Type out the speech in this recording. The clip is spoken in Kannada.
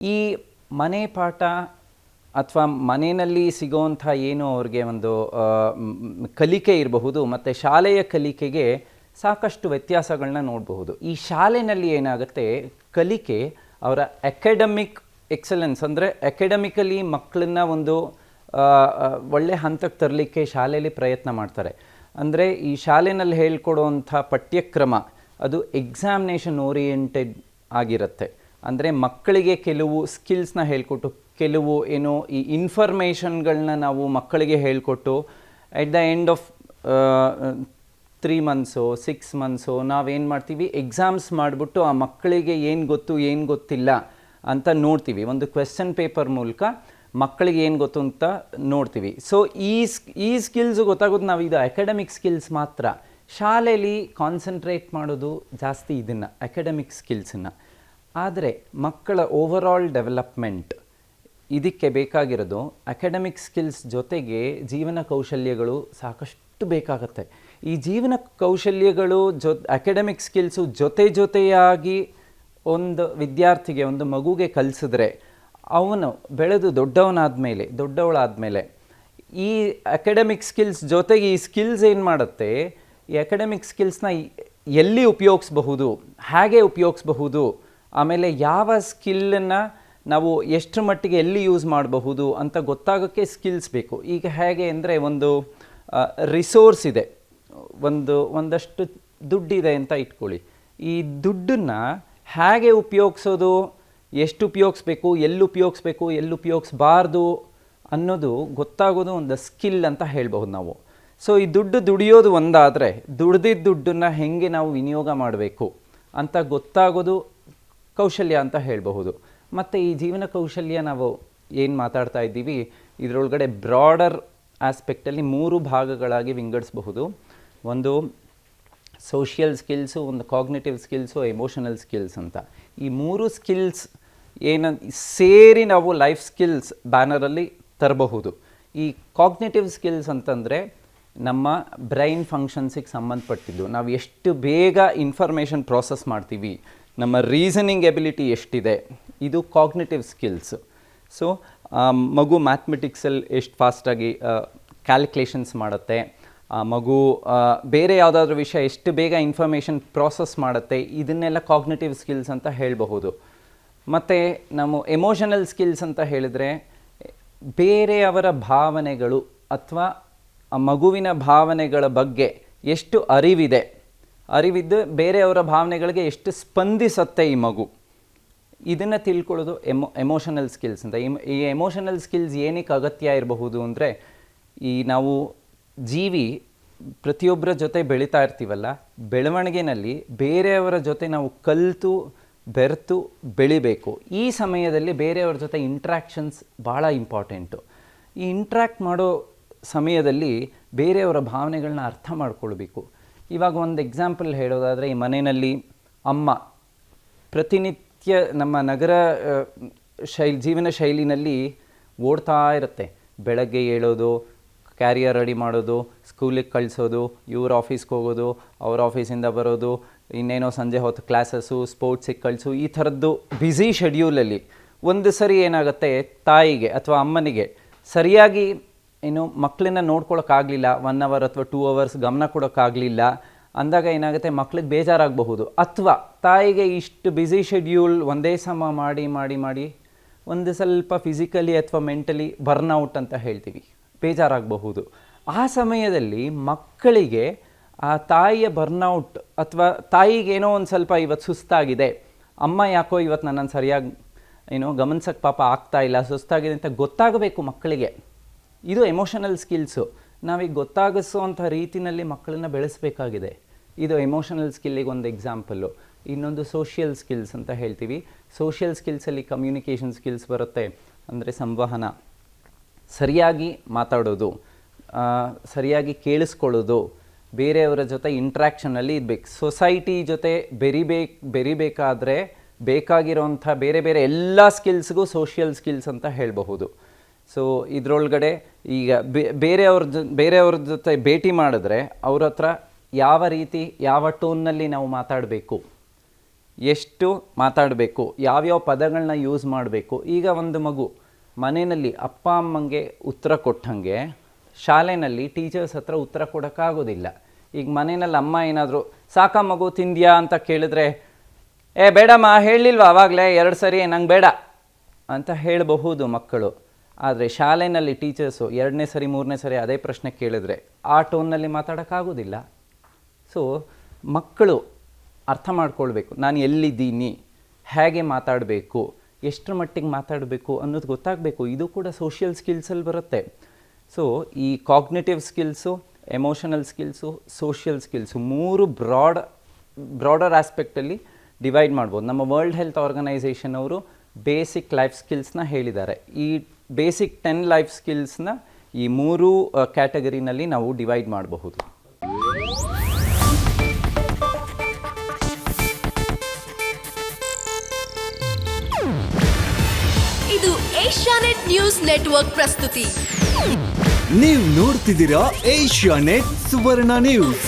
ಈ ಮನೆ ಪಾಠ ಅಥವಾ ಮನೆಯಲ್ಲಿ ಸಿಗೋವಂಥ ಏನು ಅವ್ರಿಗೆ ಒಂದು ಕಲಿಕೆ ಇರಬಹುದು ಮತ್ತು ಶಾಲೆಯ ಕಲಿಕೆಗೆ ಸಾಕಷ್ಟು ವ್ಯತ್ಯಾಸಗಳನ್ನ ನೋಡಬಹುದು. ಈ ಶಾಲೆಯಲ್ಲಿ ಏನಾಗುತ್ತೆ, ಕಲಿಕೆ ಅವರ ಅಕಾಡೆಮಿಕ್ ಎಕ್ಸಲೆನ್ಸ್ ಅಂದರೆ ಅಕಾಡೆಮಿಕಲಿ ಮಕ್ಕಳನ್ನ ಒಂದು ಒಳ್ಳೆ ಹಂತಕ್ಕೆ ತರಲಿಕ್ಕೆ ಶಾಲೆಯಲ್ಲಿ ಪ್ರಯತ್ನ ಮಾಡ್ತಾರೆ. ಅಂದರೆ ಈ ಶಾಲೆಯಲ್ಲಿ ಹೇಳ್ಕೊಡುವಂಥ ಪಠ್ಯಕ್ರಮ ಅದು ಎಕ್ಸಾಮಿನೇಷನ್ ಓರಿಯೆಂಟೆಡ್ ಆಗಿರುತ್ತೆ. ಅಂದರೆ ಮಕ್ಕಳಿಗೆ ಕೆಲವು ಸ್ಕಿಲ್ಸ್ನ ಹೇಳ್ಕೊಟ್ಟು, ಕೆಲವು ಏನೋ ಈ ಇನ್ಫಾರ್ಮೇಷನ್ಗಳನ್ನ ನಾವು ಮಕ್ಕಳಿಗೆ ಹೇಳಿಕೊಟ್ಟು at the end of 3 months 6 months ನಾವೇನು ಮಾಡ್ತೀವಿ, ಎಕ್ಸಾಮ್ಸ್ ಮಾಡಿಬಿಟ್ಟು ಆ ಮಕ್ಕಳಿಗೆ ಏನು ಗೊತ್ತು ಏನು ಗೊತ್ತಿಲ್ಲ ಅಂತ ನೋಡ್ತೀವಿ. ಒಂದು ಕ್ವೆಶ್ಚನ್ ಪೇಪರ್ ಮೂಲಕ ಮಕ್ಕಳಿಗೆ ಏನು ಗೊತ್ತು ಅಂತ ನೋಡ್ತೀವಿ. ಸೊ ಈ ಸ್ಕಿಲ್ಸು ಗೊತ್ತಾಗೋದು ನಾವು ಇದು ಅಕಾಡೆಮಿಕ್ ಸ್ಕಿಲ್ಸ್ ಮಾತ್ರ. ಶಾಲೆಯಲ್ಲಿ ಕಾನ್ಸಂಟ್ರೇಟ್ ಮಾಡೋದು ಜಾಸ್ತಿ ಇದನ್ನು ಅಕಾಡೆಮಿಕ್ ಸ್ಕಿಲ್ಸನ್ನು. ಆದರೆ ಮಕ್ಕಳ ಓವರಾಲ್ ಡೆವಲಪ್ಮೆಂಟ್ ಇದಕ್ಕೆ ಬೇಕಾಗಿರೋದು ಅಕಾಡೆಮಿಕ್ ಸ್ಕಿಲ್ಸ್ ಜೊತೆಗೆ ಜೀವನ ಕೌಶಲ್ಯಗಳು ಸಾಕಷ್ಟು ಬೇಕಾಗುತ್ತೆ. ಈ ಜೀವನ ಕೌಶಲ್ಯಗಳು ಅಕಾಡೆಮಿಕ್ ಸ್ಕಿಲ್ಸು ಜೊತೆಯಾಗಿ ಒಂದು ವಿದ್ಯಾರ್ಥಿಗೆ, ಒಂದು ಮಗುಗೆ ಕಲಿಸಿದ್ರೆ ಅವನು ಬೆಳೆದು ದೊಡ್ಡವಳಾದಮೇಲೆ ಈ ಅಕಾಡೆಮಿಕ್ ಸ್ಕಿಲ್ಸ್ ಜೊತೆಗೆ ಈ ಸ್ಕಿಲ್ಸ್ ಏನು ಮಾಡುತ್ತೆ, ಈ ಅಕಾಡೆಮಿಕ್ ಸ್ಕಿಲ್ಸ್ನ ಎಲ್ಲಿ ಉಪಯೋಗಿಸ್ಬಹುದು, ಹೇಗೆ ಉಪಯೋಗಿಸ್ಬಹುದು, ಆಮೇಲೆ ಯಾವ ಸ್ಕಿಲ್ಲನ್ನು ನಾವು ಎಷ್ಟರ ಮಟ್ಟಿಗೆ ಎಲ್ಲಿ ಯೂಸ್ ಮಾಡಬಹುದು ಅಂತ ಗೊತ್ತಾಗೋಕ್ಕೆ ಸ್ಕಿಲ್ಸ್ ಬೇಕು. ಈಗ ಹೇಗೆ ಅಂದರೆ, ಒಂದು ರಿಸೋರ್ಸ್ ಇದೆ, ಒಂದಷ್ಟು ದುಡ್ಡಿದೆ ಅಂತ ಇಟ್ಕೊಳ್ಳಿ. ಈ ದುಡ್ಡನ್ನು ಹೇಗೆ ಉಪಯೋಗಿಸೋದು, ಎಷ್ಟು ಉಪಯೋಗಿಸ್ಬೇಕು, ಎಲ್ಲಿ ಉಪಯೋಗಿಸ್ಬಾರ್ದು ಅನ್ನೋದು ಗೊತ್ತಾಗೋದು ಒಂದು ಸ್ಕಿಲ್ ಅಂತ ಹೇಳ್ಬಹುದು ನಾವು. ಸೊ ಈ ದುಡಿಯೋದು ಒಂದಾದರೆ, ದುಡ್ದಿದ್ದ ದುಡ್ಡನ್ನು ಹೆಂಗೆ ನಾವು ವಿನಿಯೋಗ ಮಾಡಬೇಕು ಅಂತ ಗೊತ್ತಾಗೋದು ಕೌಶಲ್ಯ ಅಂತ ಹೇಳಬಹುದು. ಮತ್ತು ಈ ಜೀವನ ಕೌಶಲ್ಯ ನಾವು ಏನು ಮಾತಾಡ್ತಾ ಇದ್ದೀವಿ, ಇದರೊಳಗಡೆ ಬ್ರಾಡರ್ ಆಸ್ಪೆಕ್ಟಲ್ಲಿ 3 ಭಾಗಗಳಾಗಿ ವಿಂಗಡಿಸಬಹುದು. ಒಂದು ಸೋಷಿಯಲ್ ಸ್ಕಿಲ್ಸು, ಒಂದು ಕಾಗ್ನಿಟಿವ್ ಸ್ಕಿಲ್ಸು, ಎಮೋಷನಲ್ ಸ್ಕಿಲ್ಸ್ ಅಂತ. ಈ 3 ಸ್ಕಿಲ್ಸ್ ಸೇರಿ ನಾವು ಲೈಫ್ ಸ್ಕಿಲ್ಸ್ ಬ್ಯಾನರಲ್ಲಿ ತರಬಹುದು. ಈ ಕಾಗ್ನಿಟಿವ್ ಸ್ಕಿಲ್ಸ್ ಅಂತಂದರೆ ನಮ್ಮ ಬ್ರೈನ್ ಫಂಕ್ಷನ್ಸಿಗೆ ಸಂಬಂಧಪಟ್ಟಿದ್ದು, ನಾವು ಎಷ್ಟು ಬೇಗ ಇನ್ಫಾರ್ಮೇಷನ್ ಪ್ರಾಸೆಸ್ ಮಾಡ್ತೀವಿ, ನಮ್ಮ ರೀಸನಿಂಗ್ ಎಬಿಲಿಟಿ ಎಷ್ಟಿದೆ, ಇದು ಕಾಗ್ನಿಟಿವ್ ಸ್ಕಿಲ್ಸ್. ಸೊ ಮಗು ಮ್ಯಾಥಮೆಟಿಕ್ಸಲ್ಲಿ ಎಷ್ಟು ಫಾಸ್ಟಾಗಿ ಕ್ಯಾಲ್ಕುಲೇಷನ್ಸ್ ಮಾಡುತ್ತೆ, ಮಗು ಬೇರೆ ಯಾವುದಾದ್ರೂ ವಿಷಯ ಎಷ್ಟು ಬೇಗ ಇನ್ಫಾರ್ಮೇಷನ್ ಪ್ರಾಸೆಸ್ ಮಾಡುತ್ತೆ, ಇದನ್ನೆಲ್ಲ ಕಾಗ್ನಿಟಿವ್ ಸ್ಕಿಲ್ಸ್ ಅಂತ ಹೇಳಬಹುದು. ಮತ್ತು ನಾವು ಎಮೋಷನಲ್ ಸ್ಕಿಲ್ಸ್ ಅಂತ ಹೇಳಿದರೆ ಬೇರೆಯವರ ಭಾವನೆಗಳು ಅಥವಾ ಆ ಮಗುವಿನ ಭಾವನೆಗಳ ಬಗ್ಗೆ ಎಷ್ಟು ಅರಿವಿದ್ದು ಬೇರೆಯವರ ಭಾವನೆಗಳಿಗೆ ಎಷ್ಟು ಸ್ಪಂದಿಸುತ್ತೆ ಈ ಮಗು, ಇದನ್ನು ತಿಳ್ಕೊಳ್ಳೋದು ಎಮೋಷನಲ್ ಸ್ಕಿಲ್ಸ್ ಅಂತ. ಈ ಎಮೋಷನಲ್ ಸ್ಕಿಲ್ಸ್ ಏನಕ್ಕೆ ಅಗತ್ಯ ಇರಬಹುದು ಅಂದರೆ, ಈ ನಾವು ಪ್ರತಿಯೊಬ್ಬರ ಜೊತೆ ಬೆಳೀತಾ ಇರ್ತೀವಲ್ಲ, ಬೆಳವಣಿಗೆಯಲ್ಲಿ ಬೇರೆಯವರ ಜೊತೆ ನಾವು ಕಲಿತು ಬೆರೆತು ಬೆಳಿಬೇಕು. ಈ ಸಮಯದಲ್ಲಿ ಬೇರೆಯವ್ರ ಜೊತೆ ಇಂಟ್ರ್ಯಾಕ್ಷನ್ಸ್ ಭಾಳ ಇಂಪಾರ್ಟೆಂಟು. ಈ ಇಂಟ್ರ್ಯಾಕ್ಟ್ ಮಾಡೋ ಸಮಯದಲ್ಲಿ ಬೇರೆಯವರ ಭಾವನೆಗಳನ್ನ ಅರ್ಥ ಮಾಡ್ಕೊಳ್ಬೇಕು. ಇವಾಗ ಒಂದು ಎಕ್ಸಾಂಪಲ್ ಹೇಳೋದಾದರೆ, ಈ ಮನೆಯಲ್ಲಿ ಅಮ್ಮ ಪ್ರತಿನಿತ್ಯ ನಮ್ಮ ನಗರ ಜೀವನ ಶೈಲಿನಲ್ಲಿ ಓಡ್ತಾ ಇರುತ್ತೆ. ಬೆಳಗ್ಗೆ ಏಳೋದು, ಕ್ಯಾರಿಯರ್ ರೆಡಿ ಮಾಡೋದು, ಸ್ಕೂಲಿಗೆ ಕಳಿಸೋದು, ಇವ್ರ ಆಫೀಸ್ಗೆ ಹೋಗೋದು, ಅವ್ರ ಆಫೀಸಿಂದ ಬರೋದು, ಇನ್ನೇನೋ ಸಂಜೆ ಹೊತ್ತು ಕ್ಲಾಸಸ್ಸು, ಸ್ಪೋರ್ಟ್ಸಿಗೆ ಕಳಿಸು, ಈ ಥರದ್ದು ಬ್ಯುಸಿ ಶೆಡ್ಯೂಲಲ್ಲಿ ಒಂದು ಸರಿ ಏನಾಗುತ್ತೆ, ತಾಯಿಗೆ ಅಥವಾ ಅಮ್ಮನಿಗೆ ಸರಿಯಾಗಿ ಮಕ್ಕಳನ್ನ ನೋಡ್ಕೊಳಕ್ಕಾಗಲಿಲ್ಲ, 1 ಅವರ್ ಅಥವಾ 2 ಅವರ್ಸ್ ಗಮನ ಕೊಡೋಕ್ಕಾಗಲಿಲ್ಲ ಅಂದಾಗ ಏನಾಗುತ್ತೆ, ಮಕ್ಳಿಗೆ ಬೇಜಾರಾಗಬಹುದು. ಅಥವಾ ತಾಯಿಗೆ ಇಷ್ಟು ಬ್ಯುಸಿ ಶೆಡ್ಯೂಲ್ ಒಂದೇ ಸಮ ಮಾಡಿ ಒಂದು ಸ್ವಲ್ಪ ಫಿಸಿಕಲಿ ಅಥವಾ ಮೆಂಟಲಿ ಬರ್ನ್ಔಟ್ ಅಂತ ಹೇಳ್ತೀವಿ, ಬೇಜಾರಾಗಬಹುದು. ಆ ಸಮಯದಲ್ಲಿ ಮಕ್ಕಳಿಗೆ ಆ ತಾಯಿಯ ಬರ್ನ್ಔಟ್ ಅಥವಾ ತಾಯಿಗೇನೋ ಒಂದು ಸ್ವಲ್ಪ ಇವತ್ತು ಸುಸ್ತಾಗಿದೆ, ಅಮ್ಮ ಯಾಕೋ ಇವತ್ತು ನನ್ನನ್ನು ಸರಿಯಾಗಿ ಗಮನಿಸೋಕ್ಕೆ ಪಾಪ ಆಗ್ತಾ ಇಲ್ಲ, ಸುಸ್ತಾಗಿದೆ ಅಂತ ಗೊತ್ತಾಗಬೇಕು ಮಕ್ಕಳಿಗೆ. ಇದು ಎಮೋಷನಲ್ ಸ್ಕಿಲ್ಸು. ನಾವೀಗ ಗೊತ್ತಾಗಿಸೋವಂಥ ರೀತಿಯಲ್ಲಿ ಮಕ್ಕಳನ್ನ ಬೆಳೆಸಬೇಕಾಗಿದೆ. ಇದು ಎಮೋಷನಲ್ ಸ್ಕಿಲ್ಲಿಗೆ ಒಂದು ಎಕ್ಸಾಂಪಲ್ಲು. ಇನ್ನೊಂದು ಸೋಷಿಯಲ್ ಸ್ಕಿಲ್ಸ್ ಅಂತ ಹೇಳ್ತೀವಿ. ಸೋಷಿಯಲ್ ಸ್ಕಿಲ್ಸಲ್ಲಿ ಕಮ್ಯುನಿಕೇಷನ್ ಸ್ಕಿಲ್ಸ್ ಬರುತ್ತೆ. ಅಂದರೆ ಸಂವಹನ, ಸರಿಯಾಗಿ ಮಾತಾಡೋದು, ಸರಿಯಾಗಿ ಕೇಳಿಸ್ಕೊಳ್ಳೋದು, ಬೇರೆಯವರ ಜೊತೆ ಇಂಟ್ರ್ಯಾಕ್ಷನಲ್ಲಿ ಇರಬೇಕು. ಸೊಸೈಟಿ ಜೊತೆ ಬೆರಿಬೇಕಾದ್ರೆ ಬೇಕಾಗಿರೋಂಥ ಬೇರೆ ಎಲ್ಲ ಸ್ಕಿಲ್ಸ್ಗೂ ಸೋಷಿಯಲ್ ಸ್ಕಿಲ್ಸ್ ಅಂತ ಹೇಳಬಹುದು. ಸೊ ಇದರೊಳಗಡೆ ಈಗ ಬೇರೆಯವ್ರ ಜೊತೆ ಭೇಟಿ ಮಾಡಿದ್ರೆ ಅವ್ರ ಹತ್ರ ಯಾವ ರೀತಿ ಯಾವ ಟೋನ್ನಲ್ಲಿ ನಾವು ಮಾತಾಡಬೇಕು, ಎಷ್ಟು ಮಾತಾಡಬೇಕು, ಯಾವ್ಯಾವ ಪದಗಳನ್ನ ಯೂಸ್ ಮಾಡಬೇಕು. ಈಗ ಒಂದು ಮಗು ಮನೆಯಲ್ಲಿ ಅಪ್ಪ ಅಮ್ಮಂಗೆ ಉತ್ತರ ಕೊಟ್ಟಂಗೆ ಶಾಲೆಯಲ್ಲಿ ಟೀಚರ್ಸ್ ಹತ್ರ ಉತ್ತರ ಕೊಡೋಕ್ಕಾಗೋದಿಲ್ಲ. ಈಗ ಮನೆಯಲ್ಲಿ ಅಮ್ಮ ಏನಾದರೂ ಸಾಕ ಮಗು ತಿಂದ್ಯಾ ಅಂತ ಕೇಳಿದ್ರೆ, ಬೇಡಮ್ಮ ಹೇಳಿಲ್ವ ಆವಾಗಲೇ 2 ಸರಿ ನಂಗೆ ಬೇಡ ಅಂತ ಹೇಳಬಹುದು ಮಕ್ಕಳು. ಆದರೆ ಶಾಲೆಯಲ್ಲಿ ಟೀಚರ್ಸು 2ನೇ ಸರಿ 3ನೇ ಸರಿ ಅದೇ ಪ್ರಶ್ನೆ ಕೇಳಿದ್ರೆ ಆ ಟೋನ್ನಲ್ಲಿ ಮಾತಾಡೋಕ್ಕಾಗೋದಿಲ್ಲ. ಸೊ ಮಕ್ಕಳು ಅರ್ಥ ಮಾಡ್ಕೊಳ್ಬೇಕು, ನಾನು ಎಲ್ಲಿದ್ದೀನಿ, ಹೇಗೆ ಮಾತಾಡಬೇಕು, ಎಷ್ಟರ ಮಟ್ಟಿಗೆ ಮಾತಾಡಬೇಕು ಅನ್ನೋದು ಗೊತ್ತಾಗಬೇಕು. ಇದು ಕೂಡ ಸೋಷಿಯಲ್ ಸ್ಕಿಲ್ಸಲ್ಲಿ ಬರುತ್ತೆ. ಸೊ ಈ cognitive skills, emotional skills, social skills 3 broader ಆಸ್ಪೆಕ್ಟಲ್ಲಿ ಡಿವೈಡ್ ಮಾಡ್ಬೋದು. ನಮ್ಮ ವರ್ಲ್ಡ್ ಹೆಲ್ತ್ ಆರ್ಗನೈಸೇಷನ್ ಅವರು ಬೇಸಿಕ್ ಲೈಫ್ ಸ್ಕಿಲ್ಸ್ನ ಹೇಳಿದ್ದಾರೆ. ಈ ಬೇಸಿಕ್ 10 ಲೈಫ್ ಸ್ಕಿಲ್ಸ್ನ ಈ 3 ಕ್ಯಾಟಗರಿನಲ್ಲಿ ನಾವು ಡಿವೈಡ್ ಮಾಡಬಹುದು. ಇದು ಏಷ್ಯಾನೆಟ್ ನ್ಯೂಸ್ ನೆಟ್ವರ್ಕ್ ಪ್ರಸ್ತುತಿ. ನೀವು ನೋಡ್ತಿದ್ದೀರಾ ಏಷ್ಯಾನೆಟ್ ಸುವರ್ಣ ನ್ಯೂಸ್.